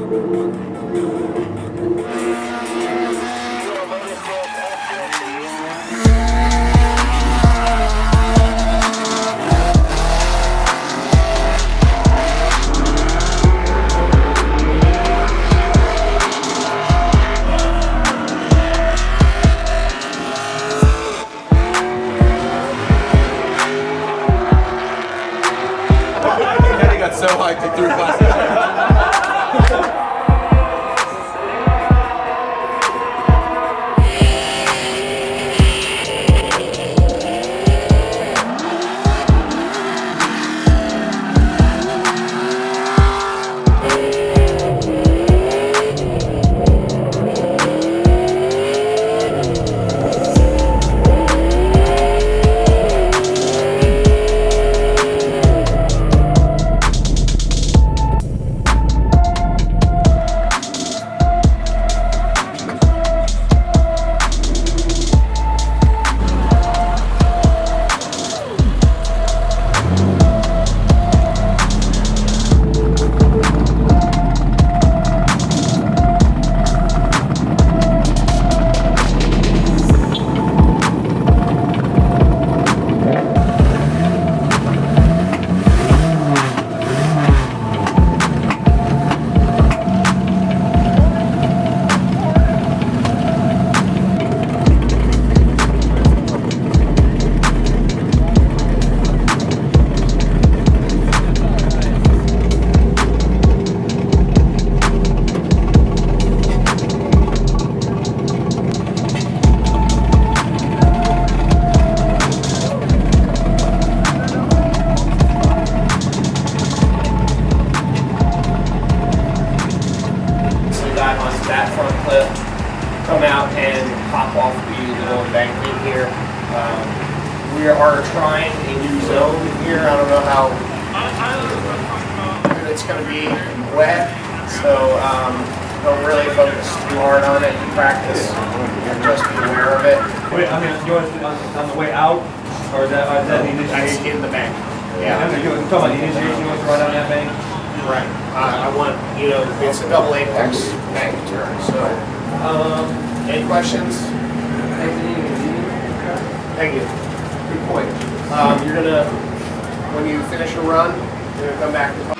So hyped he threw past that front clip, come out and pop off the little embankment here. We are trying a new zone here. I don't know how it's going to be wet, so don't really focus too hard on it in practice. Just be aware of it. Wait, I mean, you want on the way out, or is that the initiation? In the bank. Yeah. You're talking about the initiation, you want to run down that bank? Right. I want, it's a double apex bank turn, so. Any questions? Thank you. Good point. You're gonna, when you finish a run, you're gonna come back to.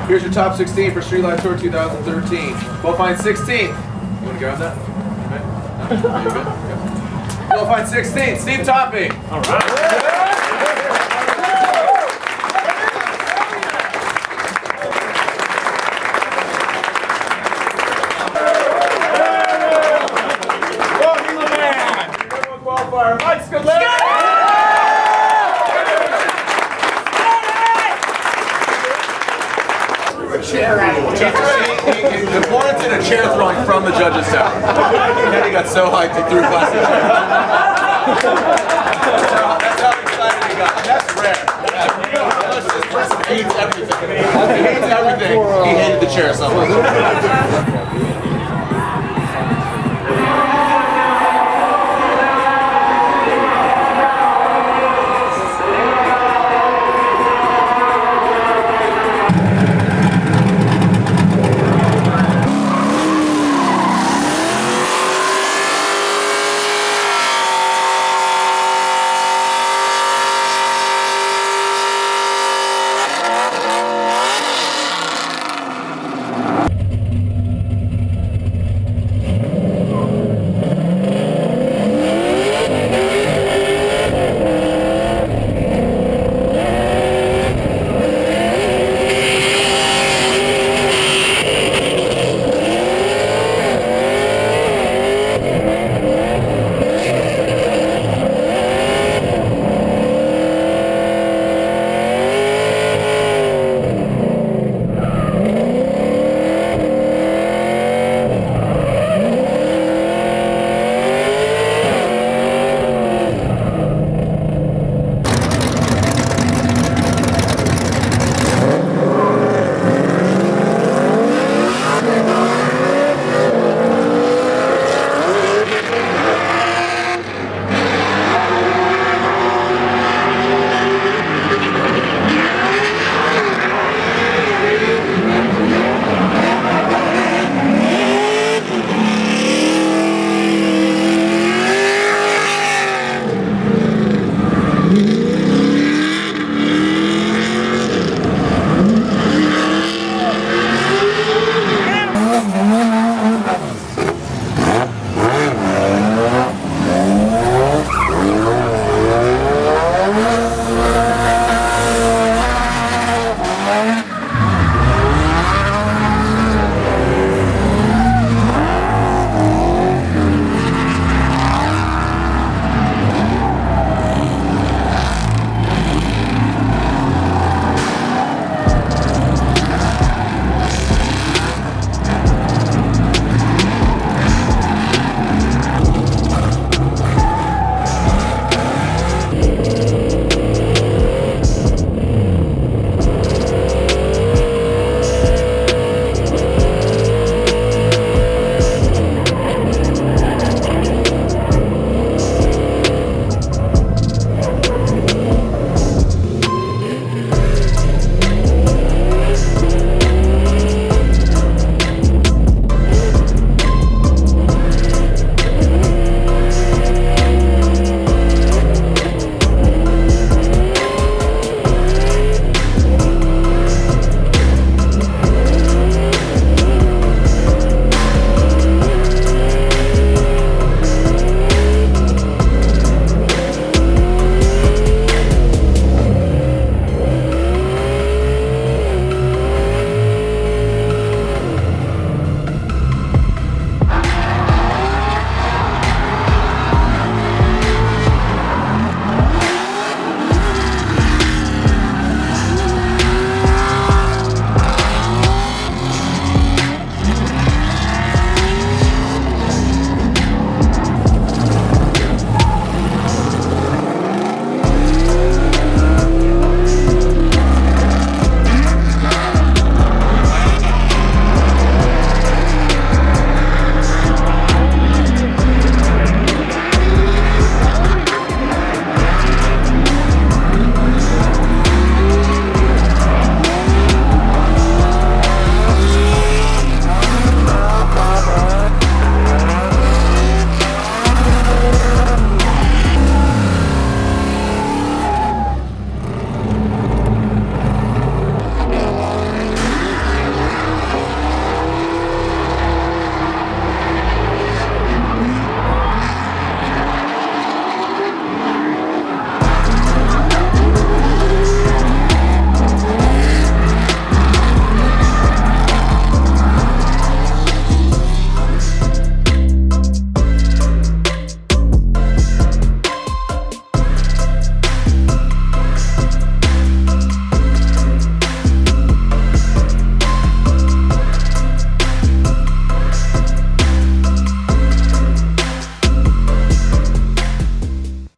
Here's your top 16 for Street Life Tour 2013. Qualifying 16th. You want to grab that? Right? No? Are you good? Yep. Qualifying 16th, Steve Topping. All right. Mike Skudlarek! The opponent's in a chair throwing from the judges' tower. Kenny got so hyped he threw a plastic chair. That's how excited he got. That's rare. This person hates everything. He hates everything. He hated the chair so much.